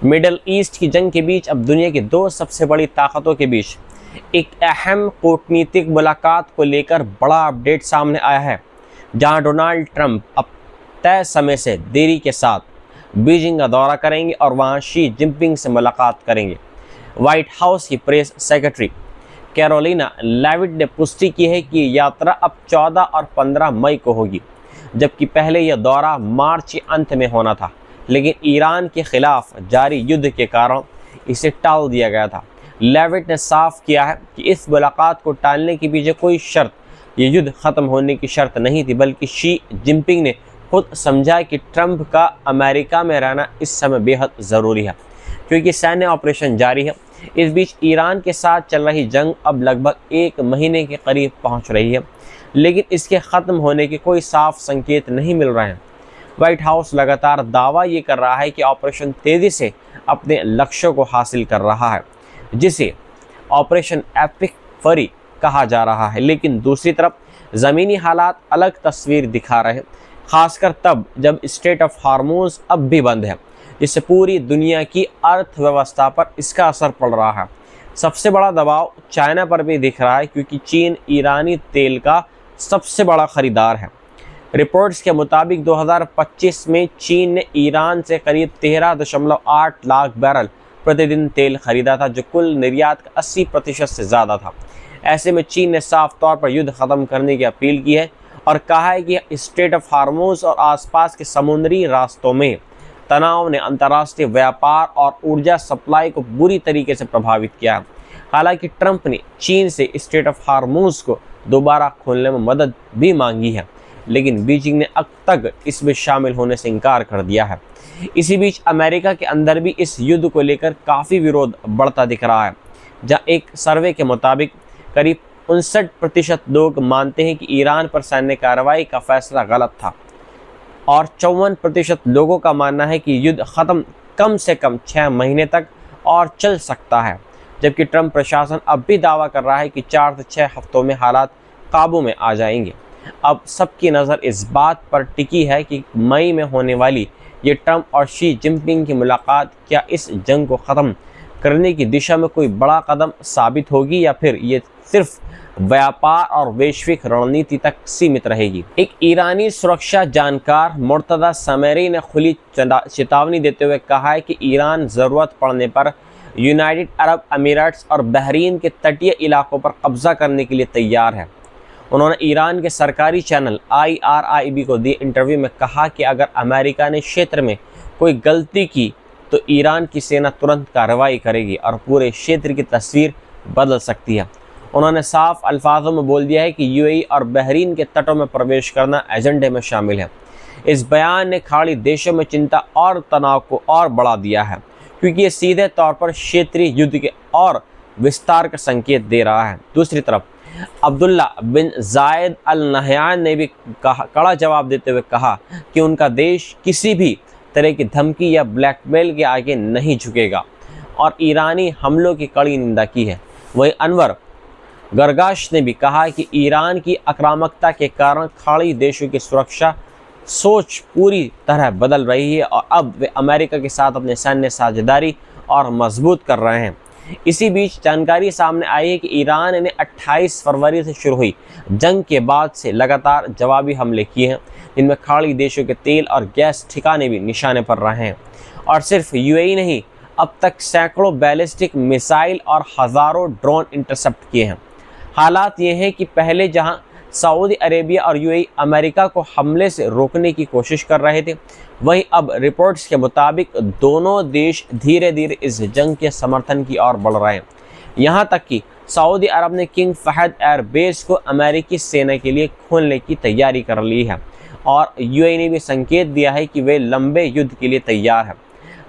Middle east की जंग के बीच अब दुनिया की दो सबसे बड़ी ताकतों के बीच एक अहम कूटनीतिक मुलाकात को लेकर बड़ा अपडेट सामने आया है, जहां डोनाल्ड ट्रंप अब तय समय से देरी के साथ बीजिंग का दौरा करेंगे और वहां शी जिनपिंग से मुलाकात करेंगे। व्हाइट हाउस की प्रेस सेक्रेटरी कैरोलिना लेविट ने पुष्टि की है कि यात्रा अब 14 और 15 मई को होगी, जबकि पहले यह दौरा मार्च के अंत में होना था, लेकिन ईरान के खिलाफ जारी युद्ध के कारण इसे टाल दिया गया था। लेविट ने साफ किया है कि इस मुलाकात को टालने के पीछे कोई शर्त, ये युद्ध खत्म होने की शर्त नहीं थी, बल्कि शी जिनपिंग ने खुद समझा कि ट्रंप का अमेरिका में रहना इस समय बेहद ज़रूरी है, क्योंकि सैन्य ऑपरेशन जारी है। इस बीच ईरान के साथ चल रही जंग अब लगभग 1 महीने के करीब पहुंच रही है, लेकिन इसके ख़त्म होने के कोई साफ संकेत नहीं मिल रहे हैं। व्हाइट हाउस लगातार दावा ये कर रहा है कि ऑपरेशन तेज़ी से अपने लक्ष्यों को हासिल कर रहा है, जिसे ऑपरेशन एपिक फरी कहा जा रहा है, लेकिन दूसरी तरफ ज़मीनी हालात अलग तस्वीर दिखा रहे हैं, खासकर तब जब स्ट्रेट ऑफ हार्मोज अब भी बंद है, जिससे पूरी दुनिया की अर्थव्यवस्था पर इसका असर पड़ रहा है। सबसे बड़ा दबाव चाइना पर भी दिख रहा है, क्योंकि चीन ईरानी तेल का सबसे बड़ा खरीदार है। रिपोर्ट्स के मुताबिक 2025 में चीन ने ईरान से करीब 13.8 लाख बैरल प्रतिदिन तेल खरीदा था, जो कुल निर्यात का 80% से ज़्यादा था। ऐसे में चीन ने साफ तौर पर युद्ध ख़त्म करने की अपील की है और कहा है कि स्ट्रेट ऑफ हार्मोज और आसपास के समुद्री रास्तों में तनाव ने अंतर्राष्ट्रीय व्यापार और ऊर्जा सप्लाई को बुरी तरीके से प्रभावित किया है। हालांकि ट्रंप ने चीन से स्ट्रेट ऑफ हार्मोज को दोबारा खोलने में मदद भी मांगी है, लेकिन बीजिंग ने अब तक इसमें शामिल होने से इनकार कर दिया है। इसी बीच अमेरिका के अंदर भी इस युद्ध को लेकर काफ़ी विरोध बढ़ता दिख रहा है, जहाँ एक सर्वे के मुताबिक करीब 59% लोग मानते हैं कि ईरान पर सैन्य कार्रवाई का फैसला गलत था और 54% लोगों का मानना है कि युद्ध ख़त्म कम से कम 6 महीने तक और चल सकता है, जबकि ट्रंप प्रशासन अब भी दावा कर रहा है कि 4 से 6 हफ्तों में हालात काबू में आ जाएंगे। अब सबकी नज़र इस बात पर टिकी है कि मई में होने वाली ये ट्रंप और शी जिनपिंग की मुलाकात क्या इस जंग को ख़त्म करने की दिशा में कोई बड़ा कदम साबित होगी, या फिर ये सिर्फ व्यापार और वैश्विक रणनीति तक सीमित रहेगी। एक ईरानी सुरक्षा जानकार मुर्तज़ा समेरी ने खुली चेतावनी देते हुए कहा है कि ईरान ज़रूरत पड़ने पर यूनाइटेड अरब अमीराट्स और बहरीन के तटीय इलाकों पर कब्जा करने के लिए तैयार है। उन्होंने ईरान के सरकारी चैनल IRIB को दिए इंटरव्यू में कहा कि अगर अमेरिका ने क्षेत्र में कोई गलती की तो ईरान की सेना तुरंत कार्रवाई करेगी और पूरे क्षेत्र की तस्वीर बदल सकती है। उन्होंने साफ अल्फाजों में बोल दिया है कि UAE और बहरीन के तटों में प्रवेश करना एजेंडे में शामिल है। इस बयान ने खाड़ी देशों में चिंता और तनाव को और बढ़ा दिया है, क्योंकि ये सीधे तौर पर क्षेत्रीय युद्ध के और विस्तार का संकेत दे रहा है। दूसरी तरफ अब्दुल्ला बिन जायद अल नहयान ने भी कड़ा जवाब देते हुए कहा कि उनका देश किसी भी तरह की धमकी या ब्लैकमेल के आगे नहीं झुकेगा और ईरानी हमलों की कड़ी निंदा की है। वहीं अनवर गरगाश ने भी कहा कि ईरान की आक्रामकता के कारण खाड़ी देशों की सुरक्षा सोच पूरी तरह बदल रही है और अब वे अमेरिका के साथ अपने सैन्य साझेदारी और मजबूत कर रहे हैं। इसी बीच जानकारी सामने आई है कि ईरान ने 28 फरवरी से शुरू हुई जंग के बाद से लगातार जवाबी हमले किए हैं, जिनमें खाड़ी देशों के तेल और गैस ठिकाने भी निशाने पर रहे हैं। और सिर्फ UAE नहीं, अब तक सैकड़ों बैलिस्टिक मिसाइल और हज़ारों ड्रोन इंटरसेप्ट किए हैं। हालात ये हैं कि पहले जहां सऊदी अरेबिया और UAE अमेरिका को हमले से रोकने की कोशिश कर रहे थे, वहीं अब रिपोर्ट्स के मुताबिक दोनों देश धीरे धीरे इस जंग के समर्थन की ओर बढ़ रहे हैं। यहाँ तक कि सऊदी अरब ने किंग फहद एयरबेस को अमेरिकी सेना के लिए खोलने की तैयारी कर ली है और UAE ने भी संकेत दिया है कि वे लंबे युद्ध के लिए तैयार है।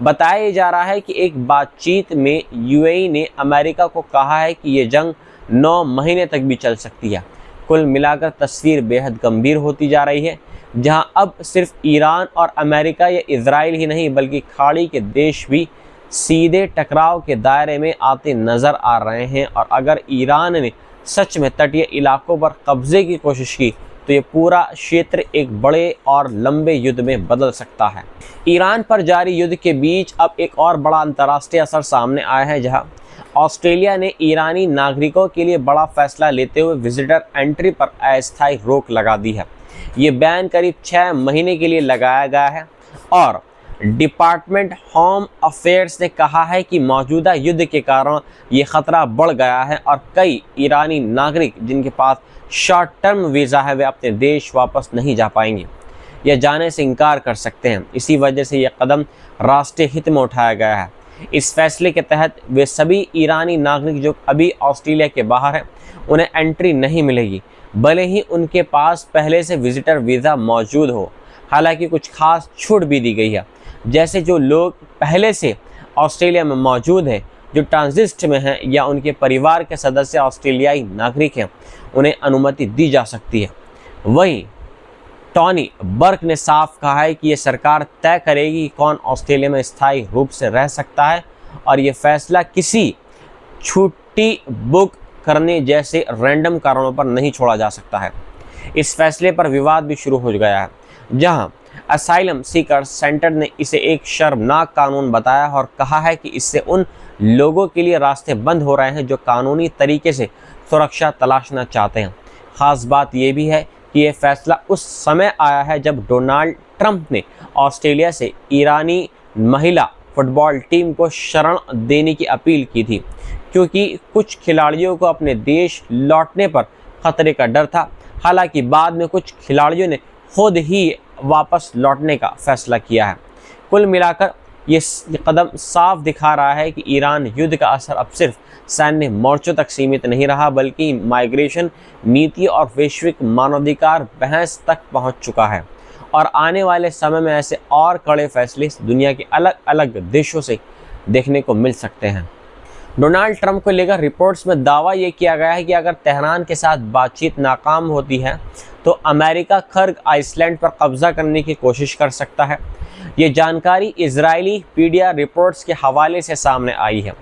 बताया जा रहा है कि एक बातचीत में UAE ने अमेरिका को कहा है कि ये जंग 9 महीने तक भी चल सकती है। कुल मिलाकर तस्वीर बेहद गंभीर होती जा रही है, जहां अब सिर्फ ईरान और अमेरिका या इजराइल ही नहीं, बल्कि खाड़ी के देश भी सीधे टकराव के दायरे में आते नज़र आ रहे हैं। और अगर ईरान ने सच में तटीय इलाकों पर कब्जे की कोशिश की तो ये पूरा क्षेत्र एक बड़े और लंबे युद्ध में बदल सकता है। ईरान पर जारी युद्ध के बीच अब एक और बड़ा अंतर्राष्ट्रीय असर सामने आया है, जहां ऑस्ट्रेलिया ने ईरानी नागरिकों के लिए बड़ा फैसला लेते हुए विजिटर एंट्री पर अस्थायी रोक लगा दी है। ये बैन करीब 6 महीने के लिए लगाया गया है और डिपार्टमेंट होम अफेयर्स ने कहा है कि मौजूदा युद्ध के कारण ये खतरा बढ़ गया है और कई ईरानी नागरिक जिनके पास शॉर्ट टर्म वीज़ा है वे अपने देश वापस नहीं जा पाएंगे या जाने से इनकार कर सकते हैं। इसी वजह से यह कदम राष्ट्रीय हित में उठाया गया है। इस फैसले के तहत वे सभी ईरानी नागरिक जो अभी ऑस्ट्रेलिया के बाहर हैं उन्हें एंट्री नहीं मिलेगी, भले ही उनके पास पहले से विजिटर वीज़ा मौजूद हो। हालांकि कुछ खास छूट भी दी गई है, जैसे जो लोग पहले से ऑस्ट्रेलिया में मौजूद हैं, जो ट्रांजिट में हैं या उनके परिवार के सदस्य ऑस्ट्रेलियाई नागरिक हैं, उन्हें अनुमति दी जा सकती है। वहीं टॉनी बर्क ने साफ कहा है कि ये सरकार तय करेगी कि कौन ऑस्ट्रेलिया में स्थायी रूप से रह सकता है और ये फैसला किसी छुट्टी बुक करने जैसे रैंडम कारणों पर नहीं छोड़ा जा सकता है। इस फैसले पर विवाद भी शुरू हो गया है, जहां असाइलम सीकर सेंटर ने इसे एक शर्मनाक कानून बताया और कहा है कि इससे उन लोगों के लिए रास्ते बंद हो रहे हैं जो कानूनी तरीके से सुरक्षा तलाशना चाहते हैं। खास बात यह भी है कि यह फैसला उस समय आया है जब डोनाल्ड ट्रंप ने ऑस्ट्रेलिया से ईरानी महिला फुटबॉल टीम को शरण देने की अपील की थी, क्योंकि कुछ खिलाड़ियों को अपने देश लौटने पर खतरे का डर था। हालांकि बाद में कुछ खिलाड़ियों ने खुद ही वापस लौटने का फैसला किया है। कुल मिलाकर ये कदम साफ दिखा रहा है कि ईरान युद्ध का असर अब सिर्फ सैन्य मोर्चों तक सीमित नहीं रहा, बल्कि माइग्रेशन नीति और वैश्विक मानवाधिकार बहस तक पहुंच चुका है और आने वाले समय में ऐसे और कड़े फैसले दुनिया के अलग अलग देशों से देखने को मिल सकते हैं। डोनाल्ड ट्रंप को लेकर रिपोर्ट्स में दावा ये किया गया है कि अगर तेहरान के साथ बातचीत नाकाम होती है तो अमेरिका खर्ग आइसलैंड पर कब्जा करने की कोशिश कर सकता है। ये जानकारी इजरायली मीडिया रिपोर्ट्स के हवाले से सामने आई है,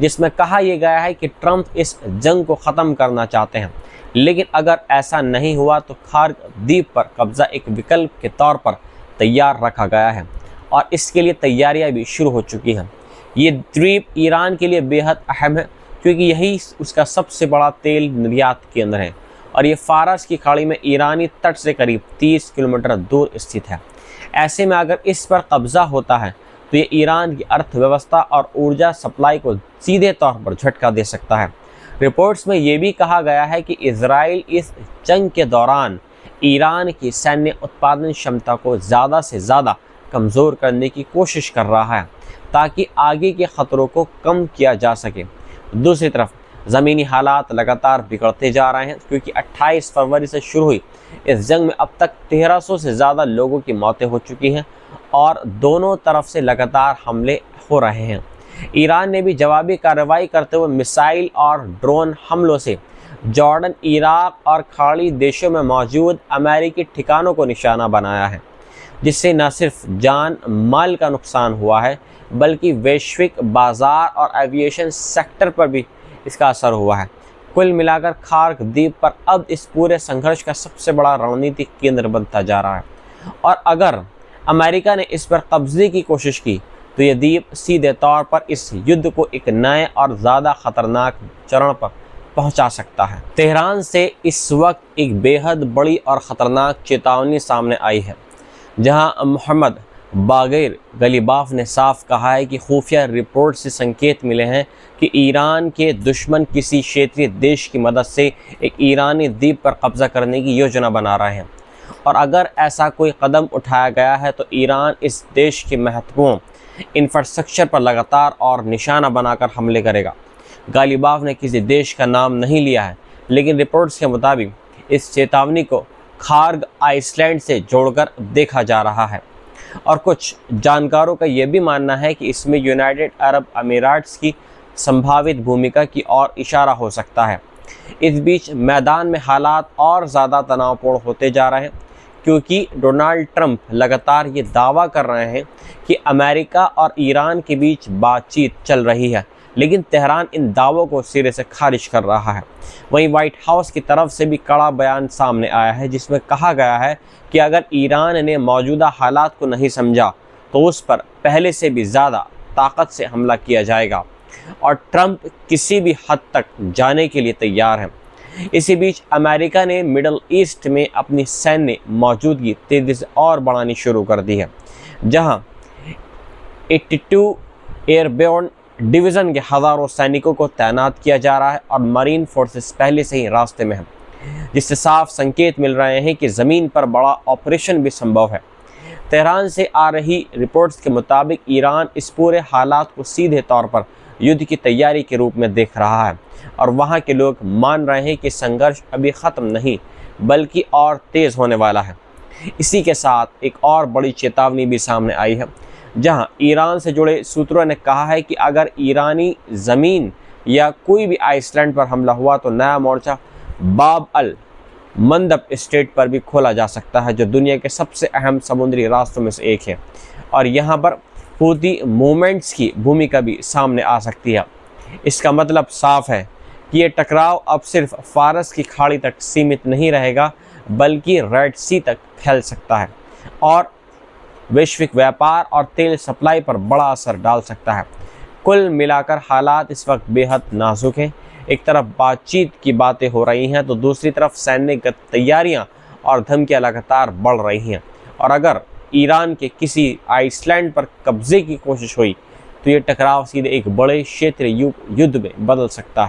जिसमें कहा यह गया है कि ट्रंप इस जंग को ख़त्म करना चाहते हैं, लेकिन अगर ऐसा नहीं हुआ तो खर्ग द्वीप पर कब्जा एक विकल्प के तौर पर तैयार रखा गया है और इसके लिए तैयारियां भी शुरू हो चुकी हैं। ये द्वीप ईरान के लिए बेहद अहम है, क्योंकि यही उसका सबसे बड़ा तेल निर्यात केंद्र है और ये फारस की खाड़ी में ईरानी तट से करीब 30 किलोमीटर दूर स्थित है। ऐसे में अगर इस पर कब्जा होता है तो ये ईरान की अर्थव्यवस्था और ऊर्जा सप्लाई को सीधे तौर पर झटका दे सकता है। रिपोर्ट्स में ये भी कहा गया है कि इजराइल इस जंग के दौरान ईरान की सैन्य उत्पादन क्षमता को ज़्यादा से ज़्यादा कमज़ोर करने की कोशिश कर रहा है ताकि आगे के ख़तरों को कम किया जा सके। दूसरी तरफ ज़मीनी हालात लगातार बिगड़ते जा रहे हैं, क्योंकि 28 फरवरी से शुरू हुई इस जंग में अब तक 1300 से ज़्यादा लोगों की मौतें हो चुकी हैं और दोनों तरफ से लगातार हमले हो रहे हैं। ईरान ने भी जवाबी कार्रवाई करते हुए मिसाइल और ड्रोन हमलों से जॉर्डन, इराक और खाड़ी देशों में मौजूद अमेरिकी ठिकानों को निशाना बनाया है, जिससे न सिर्फ जान माल का नुकसान हुआ है बल्कि वैश्विक बाजार और एविएशन सेक्टर पर भी इसका असर हुआ है। कुल मिलाकर खर्ग द्वीप पर अब इस पूरे संघर्ष का सबसे बड़ा रणनीतिक केंद्र बनता जा रहा है और अगर अमेरिका ने इस पर कब्जे की कोशिश की तो यह द्वीप सीधे तौर पर इस युद्ध को एक नए और ज़्यादा खतरनाक चरण पर पहुंचा सकता है। तेहरान से इस वक्त एक बेहद बड़ी और ख़तरनाक चेतावनी सामने आई है, जहां मोहम्मद बागैर गलीबाफ ने साफ कहा है कि खुफिया रिपोर्ट से संकेत मिले हैं कि ईरान के दुश्मन किसी क्षेत्रीय देश की मदद से एक ईरानी द्वीप पर कब्जा करने की योजना बना रहे हैं और अगर ऐसा कोई कदम उठाया गया है तो ईरान इस देश के महत्वपूर्ण इंफ्रास्ट्रक्चर पर लगातार और निशाना बनाकर हमले करेगा। गालिबाफ ने किसी देश का नाम नहीं लिया है, लेकिन रिपोर्ट्स के मुताबिक इस चेतावनी को खर्ग आइसलैंड से जोड़कर देखा जा रहा है और कुछ जानकारों का यह भी मानना है कि इसमें यूनाइटेड अरब अमीरात्स की संभावित भूमिका की ओर इशारा हो सकता है। इस बीच मैदान में हालात और ज़्यादा तनावपूर्ण होते जा रहे हैं, क्योंकि डोनाल्ड ट्रंप लगातार ये दावा कर रहे हैं कि अमेरिका और ईरान के बीच बातचीत चल रही है, लेकिन तेहरान इन दावों को सिरे से खारिज कर रहा है। वहीं व्हाइट हाउस की तरफ से भी कड़ा बयान सामने आया है, जिसमें कहा गया है कि अगर ईरान ने मौजूदा हालात को नहीं समझा तो उस पर पहले से भी ज़्यादा ताकत से हमला किया जाएगा और ट्रंप किसी भी हद तक जाने के लिए तैयार हैं। इसी बीच अमेरिका ने मिडल ईस्ट में अपनी सैन्य मौजूदगी तेज़ी से और बढ़ानी शुरू कर दी है, जहां 82 एयरबोर्न डिवीज़न के हज़ारों सैनिकों को तैनात किया जा रहा है और मरीन फोर्सेस पहले से ही रास्ते में हैं, जिससे साफ संकेत मिल रहे हैं कि ज़मीन पर बड़ा ऑपरेशन भी संभव है। तेहरान से आ रही रिपोर्ट्स के मुताबिक ईरान इस पूरे हालात को सीधे तौर पर युद्ध की तैयारी के रूप में देख रहा है और वहाँ के लोग मान रहे हैं कि संघर्ष अभी ख़त्म नहीं बल्कि और तेज़ होने वाला है। इसी के साथ एक और बड़ी चेतावनी भी सामने आई है, जहां ईरान से जुड़े सूत्रों ने कहा है कि अगर ईरानी ज़मीन या कोई भी आइसलैंड पर हमला हुआ तो नया मोर्चा बाब अल मंदब स्ट्रेट पर भी खोला जा सकता है, जो दुनिया के सबसे अहम समुद्री रास्तों में से एक है और यहाँ पर हूती मूवमेंट्स की भूमिका भी सामने आ सकती है। इसका मतलब साफ है कि ये टकराव अब सिर्फ फारस की खाड़ी तक सीमित नहीं रहेगा बल्कि रेड सी तक फैल सकता है और वैश्विक व्यापार और तेल सप्लाई पर बड़ा असर डाल सकता है। कुल मिलाकर हालात इस वक्त बेहद नाजुक हैं। एक तरफ बातचीत की बातें हो रही हैं तो दूसरी तरफ सैन्य तैयारियां और धमकियां लगातार बढ़ रही हैं और अगर ईरान के किसी आइसलैंड पर कब्जे की कोशिश हुई तो ये टकराव सीधे एक बड़े क्षेत्रीय युद्ध में बदल सकता है।